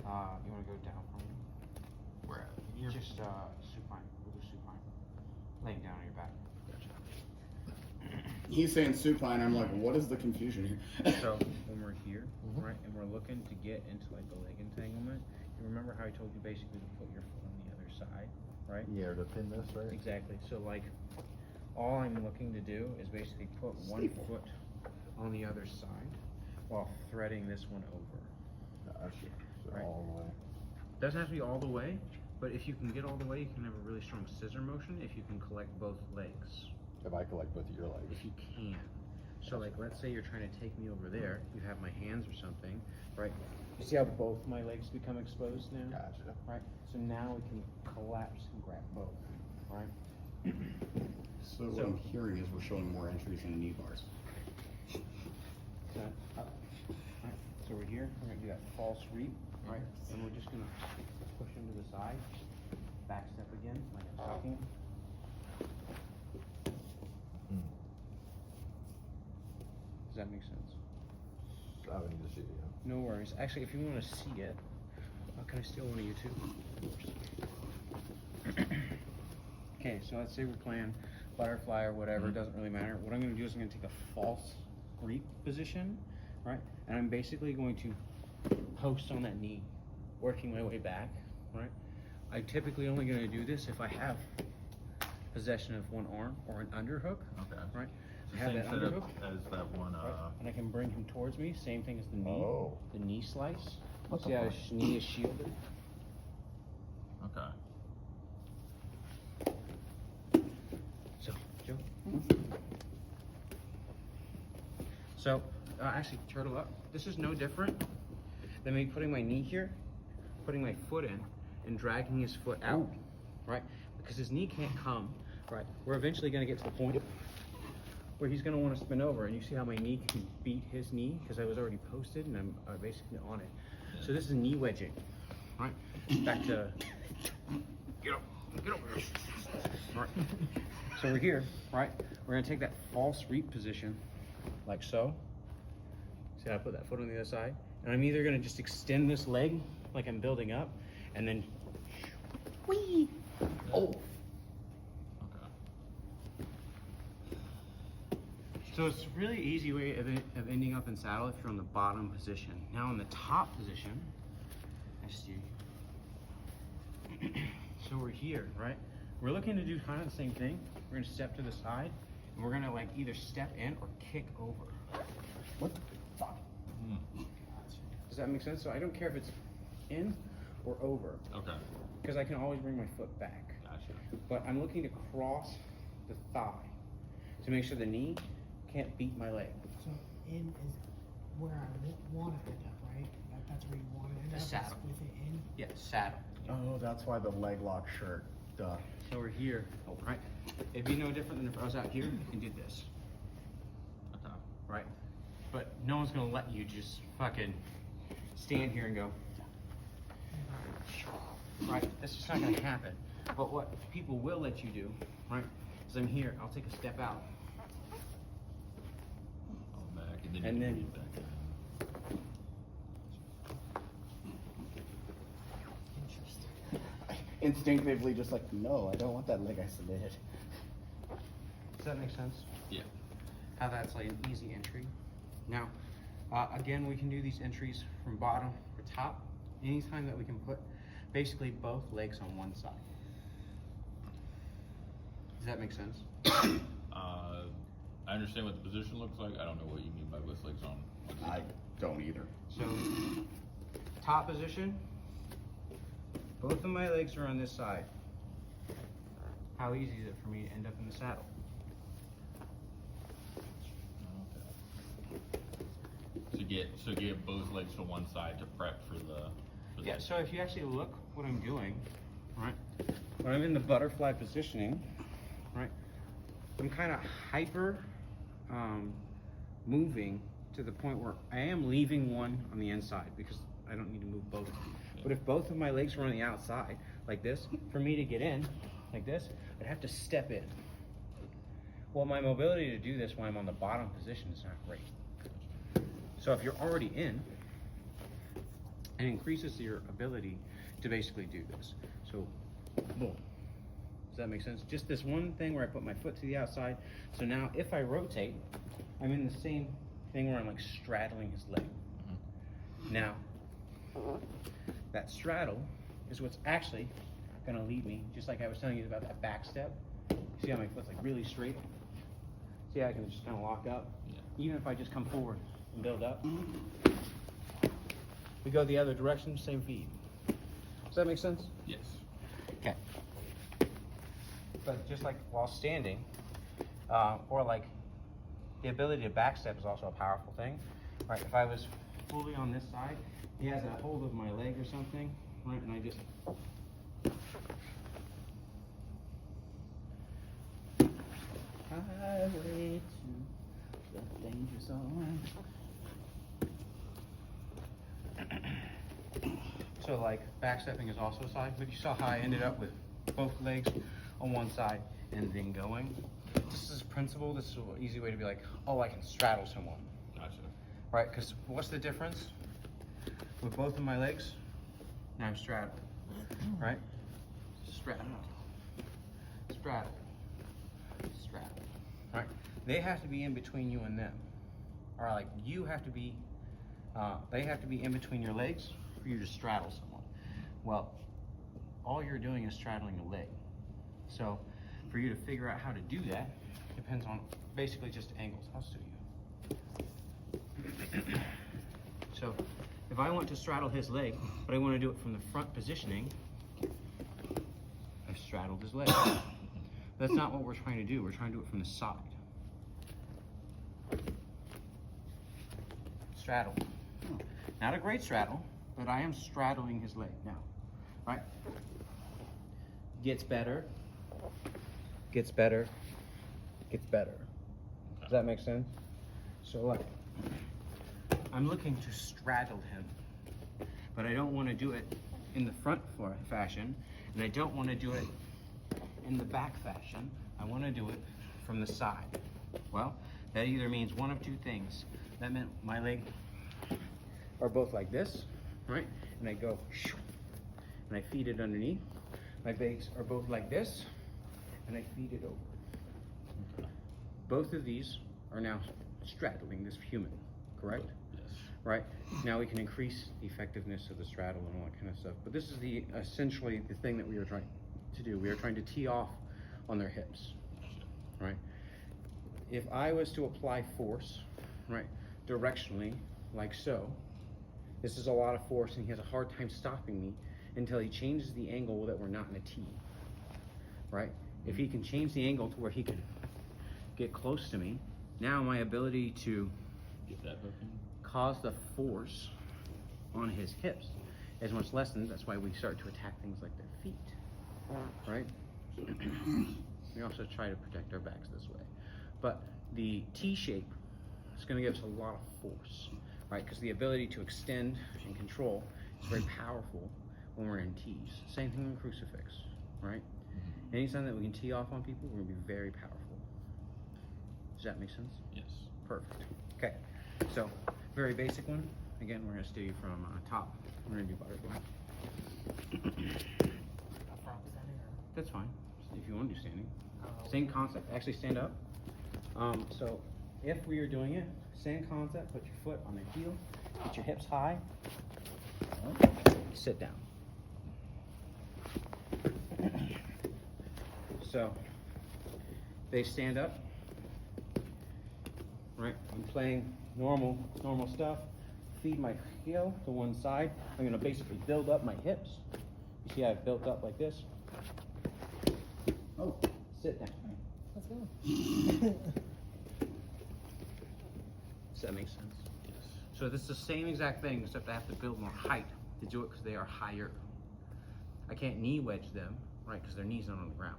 You want to go down for me? Where at? Here? Just supine. We'll do supine. Laying down on your back. Gotcha. He's saying supine. I'm like, what is the confusion here? So when we're here, right, and we're looking to get into like the leg entanglement, you remember how I told you basically to put your foot on the other side, right? Yeah, to pin this, right? Exactly. So like, all I'm looking to do is basically put one foot on the other side while threading this one over. Gotcha. So Right. all the way. Doesn't have to be all the way, but if you can get all the way, you can have a really strong scissor motion if you can collect both legs. If I collect both of your legs. If you can. So like, let's say you're trying to take me over there, you have my hands or something, right? You see how both my legs become exposed now? Gotcha. Right? So now we can collapse and grab both, right? So what I'm hearing is we're showing more entries in knee bars. So, right. So we're here, we're gonna do that false reap, right? And we're just gonna push him to the side, back step again, like I'm talking. Does that make sense? I would need to see it, yeah. No worries. Actually, if you want to see it, can I steal one of you too? Okay, so let's say we're playing butterfly or whatever, it doesn't really matter. What I'm going to do is I'm going to take a false reap position, right? And I'm basically going to post on that knee, working my way back, right? I'm typically only going to do this if I have possession of one arm or an underhook, Okay. right? So I have same that setup underhook. as that one. Right. And I can bring him towards me, same thing as the knee, Oh. the knee slice. What See the how fuck? his knee is shielded? Okay. So, Joe. So, actually, turtle up. This is no different than me putting my knee here, putting my foot in, and dragging his foot out, right? Because his knee can't come, right? We're eventually going to get to the point where he's going to want to spin over, and you see how my knee can beat his knee because I was already posted and I'm basically on it. So this is knee wedging, right? Back to get up, right? So we're here, right? We're going to take that false reap position, like so. See how I put that foot on the other side, and I'm either going to just extend this leg like I'm building up, and then whee! Oh. Okay. So it's a really easy way of ending up in saddle if you're on the bottom position. Now in the top position, so we're here, right? We're looking to do kind of the same thing. We're gonna step to the side, and we're gonna like either step in or kick over. What the fuck? Does that make sense? So I don't care if it's in or over, Okay. because I can always bring my foot back. Gotcha. But I'm looking to cross the thigh to make sure the knee can't beat my leg. So in is where I want to end up, right? That's where you want to end The up. is saddle. with it in. Yeah, saddle. Oh, that's why the leg lock shirt. Duh. So we're here, right? It'd be no different than if I was out here and did this, Okay. right? But no one's gonna let you just fucking stand here and go, right? That's just not gonna happen. But what people will let you do, right, is I'm here, I'll take a step out. All back and then And you then- lean back in. Interesting. Instinctively, just like, no, I don't want that leg isolated. Does that make sense? Yeah. How that's like an easy entry. Now, again, we can do these entries from bottom or top anytime that we can put basically both legs on one side. Does that make sense? I understand what the position looks like. I don't know what you mean by with legs on. I don't either. So, top position, both of my legs are on this side. How easy is it for me to end up in the saddle? Okay. So get both legs to one side to prep for the. Yeah, so if you actually look what I'm doing, right? When I'm in the butterfly positioning, right? I'm kind of hyper moving to the point where I am leaving one on the inside because I don't need to move both. But if both of my legs were on the outside, like this, for me to get in, like this, I'd have to step in. Well, my mobility to do this when I'm on the bottom position is not great. So if you're already in, and increases your ability to basically do this. So, boom. Does that make sense? Just this one thing where I put my foot to the outside. So now if I rotate, I'm in the same thing where I'm like straddling his leg. Now, that straddle is what's actually gonna lead me, just like I was telling you about that back step. See how my foot's like really straight? See how I can just kind of lock up? Yeah. Even if I just come forward and build up. We go the other direction, same feed. Does that make sense? Yes. Okay. But just like while standing, or like the ability to backstep is also a powerful thing. Right, if I was fully on this side, he has a hold of my leg or something, right, and I just highway to the danger zone. So like backstepping is also a side, but you saw how I ended up with both legs on one side and then going. This is a principle. This is an easy way to be like, oh, I can straddle someone. Gotcha. Right, because what's the difference with both of my legs? Now I'm straddled, right? Straddle, straddle, straddle, right? They have to be in between you and them, or like you have to be, they have to be in between your legs for you to straddle someone. Well, all you're doing is straddling a leg. So for you to figure out how to do that depends on basically just angles. I'll show you. So if I want to straddle his leg, but I want to do it from the front positioning, I've straddled his leg. That's not what we're trying to do. We're trying to do it from the side. Straddle. Not a great straddle, but I am straddling his leg now, right? Gets better, gets better, gets better. Does that make sense? So like, I'm looking to straddle him, but I don't want to do it in the front fashion, and I don't want to do it in the back fashion. I want to do it from the side. Well, that either means one of two things. That meant my leg are both like this, right? And I go, and I feed it underneath. My legs are both like this, and I feed it over. Both of these are now straddling this human, correct? Yes. Right? Now we can increase the effectiveness of the straddle and all that kind of stuff. But this is the essentially the thing that we are trying to do. We are trying to tee off on their hips, right? If I was to apply force, right, directionally, like so, this is a lot of force and he has a hard time stopping me until he changes the angle that we're not in a T, right? If he can change the angle to where he can get close to me, now my ability to Get that hook in. cause the force on his hips is much lessened. That's why we start to attack things like their feet, right? We also try to protect our backs this way. But the T shape is going to give us a lot of force, right? Because the ability to extend and control is very powerful when we're in T's. Same thing in crucifix, right? Anytime that we can tee off on people, we're going to be very powerful. Does that make sense? Yes. Perfect. Okay, so very basic one. Again, we're going to steer you from top. We're going to do butterfly. From center. That's fine. If you want to do standing. Oh, Same okay. concept. Actually, stand up. So if we are doing it, same concept. Put your foot on the heel. Get your hips high. Sit down. So they stand up. Right, I'm playing normal stuff. Feed my heel to one side. I'm gonna basically build up my hips. You see I've built up like this. Oh, Sit down. Let's go. Does that make sense? Yes. So this is the same exact thing, except I have to build more height to do it because they are higher. I can't knee wedge them, right, because their knee's not on the ground.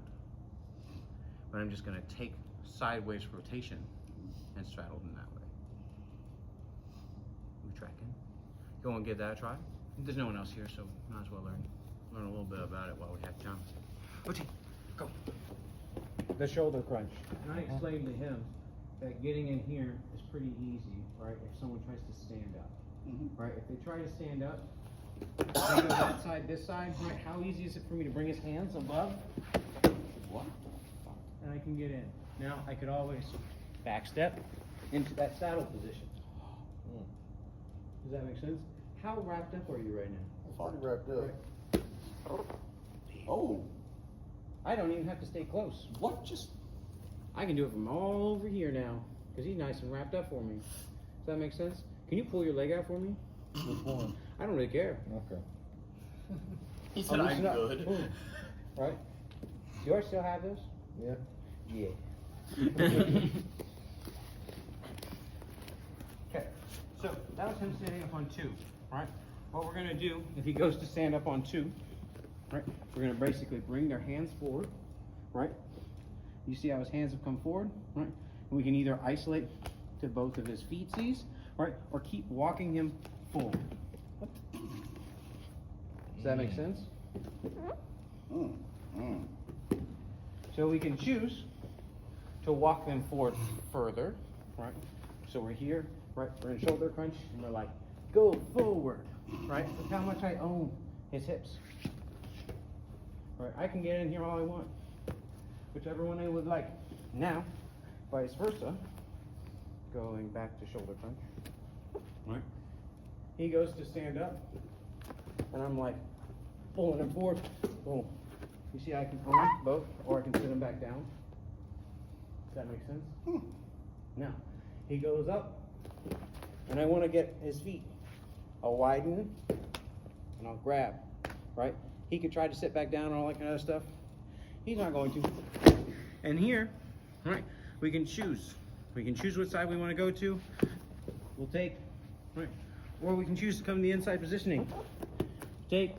But I'm just gonna take sideways rotation and straddle them that way. We tracking? Go and give that a try. There's no one else here, so might as well learn a little bit about it while we have time. Uchi, go. The shoulder crunch. And I explained to him that getting in here is pretty easy, right? If someone tries to stand up, right? If they try to stand up, He goes that side, this side, right? How easy is it for me to bring his hands above? What? And I can get in. Now, I could always back step into that saddle position. Does that make sense? How wrapped up are you right now? Pretty wrapped up. Oh, I don't even have to stay close. what just? I can do it from all over here now, because he's nice and wrapped up for me. Does that make sense? Can you pull your leg out for me? Which one? I don't really care. Okay. He said I'll I'm loosen up. good. Boom. Right? Do I still have this? Yeah. Yeah. Okay, so that was him standing up on 2, right? What we're gonna do, if he goes to stand up on 2, right? We're gonna basically bring their hands forward, right? You see how his hands have come forward, right? And we can either isolate to both of his feetsies, right? Or keep walking him forward. Does that make sense? Mm, mm. So we can choose to walk them forward further, right? So we're here, right? We're in shoulder crunch, and we're like, go forward, right? Look how much I own his hips. Right? I can get in here all I want, whichever one I would like. Now, vice versa, going back to shoulder crunch, right? He goes to stand up, and I'm like, pulling him forward, boom. You see I can own both, or I can sit him back down. Does that make sense? Now, he goes up, and I want to get his feet. I'll widen, and I'll grab, right? He could try to sit back down and all that kind of stuff. He's not going to. And here, right, we can choose. We can choose what side we want to go to. We'll take, right? Or we can choose to come to the inside positioning. Take.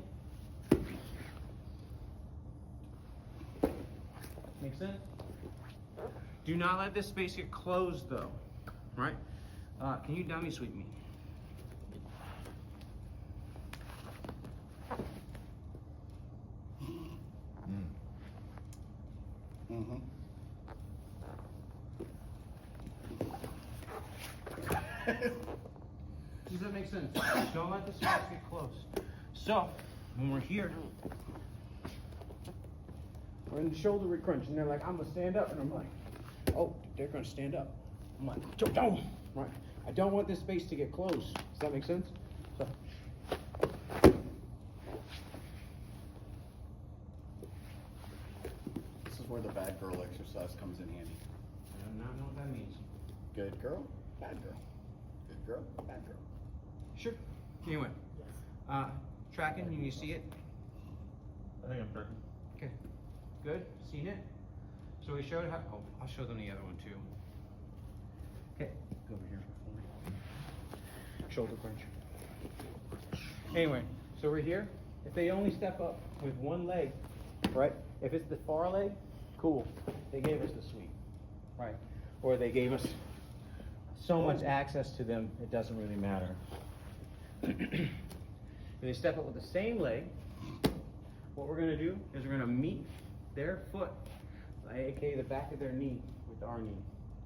Make sense? Do not let this space get closed though, right? Can you dummy sweep me? Mm-hmm. Does that make sense? Don't let the space get close. So, when we're here, we're in the shoulder crunch, and they're like, I'm gonna stand up, and I'm like, oh, they're gonna stand up. I'm like, don't, right? I don't want this space to get closed. Does that make sense? So. This is where the bad girl exercise comes in handy. I do not know what that means. Good girl, bad girl. Good girl, bad girl. Sure. Anyway, tracking, can you see it? I think I'm tracking. Okay, good, seen it? So we showed how, oh, I'll show them the other one too. Okay, go over here. Shoulder crunch. Anyway, so we're here. If they only step up with one leg, right? If it's the far leg, cool. They gave us the sweep, right? Or they gave us so much access to them, it doesn't really matter. If they step up with the same leg, what we're gonna do is we're gonna meet their foot, aka the back of their knee, with our knee.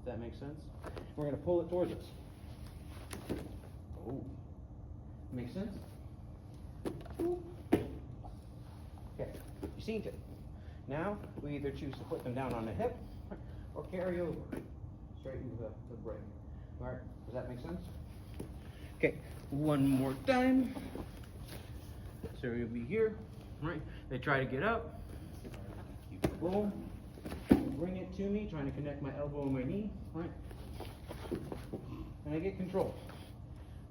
Does that make sense? We're gonna pull it towards us. Oh, make sense? Okay, you seen it. Now we either choose to put them down on the hip or carry over straight into the break. All right, does that make sense? Okay, one more time. So you'll be here, right? They try to get up. Boom. Bring it to me, trying to connect my elbow and my knee, right? And I get control.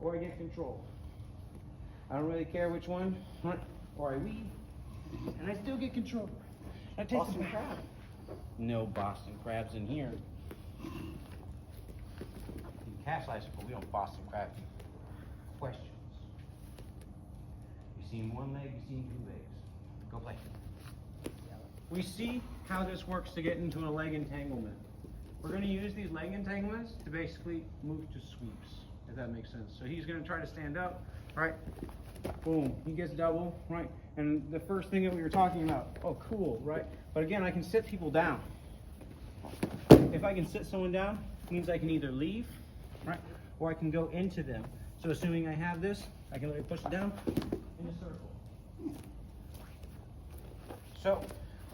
Or I get control. I don't really care which one, right? Or I weave, and I still get control. I take Boston the crab. No Boston crabs in here. Cash slicer, but we don't Boston crab people. Questions? You seen one leg, you seen two legs. Go play. We see how this works to get into a leg entanglement. We're going to use these leg entanglements to basically move to sweeps, if that makes sense. So he's going to try to stand up, right? Boom, he gets double, right? And the first thing that we were talking about, oh cool, right? But again, I can sit people down. If I can sit someone down, it means I can either leave, right? Or I can go into them. So assuming I have this, I can let it push it down and just So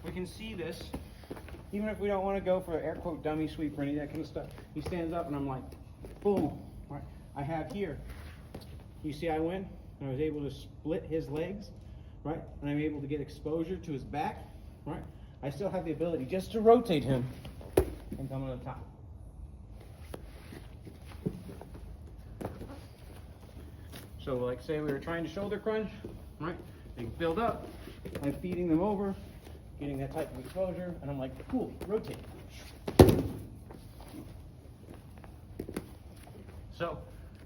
we can see this, even if we don't want to go for air quote dummy sweep or any of that kind of stuff. He stands up and I'm like, boom, right? I have here, you see I went, and I was able to split his legs, right? And I'm able to get exposure to his back, right? I still have the ability just to rotate him and come on the top. So like say we were trying to shoulder crunch, right? They build up, I'm feeding them over, getting that type of exposure, and I'm like, cool, rotate. So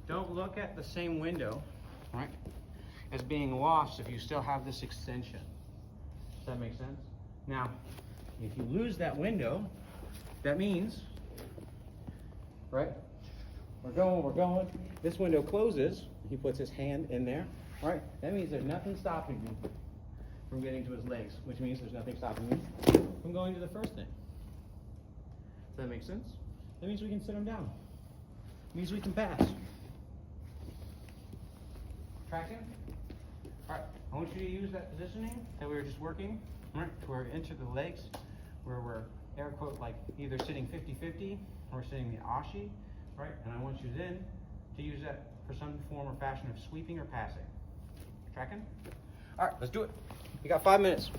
don't look at the same window, right, as being lost if you still have this extension. Does that make sense? Now, if you lose that window, that means, right, we're going, this window closes, he puts his hand in there, right? That means there's nothing stopping me from getting to his legs, which means there's nothing stopping me from going to the first thing. Does that make sense? That means we can sit him down. It means we can pass. Tracking? Alright, I want you to use that positioning that we were just working, right? Where we enter the legs, where we're air quote like either sitting 50-50 or sitting the ashi, right? And I want you then to use that for some form or fashion of sweeping or passing. Tracking? Alright, let's do it. You got 5 minutes.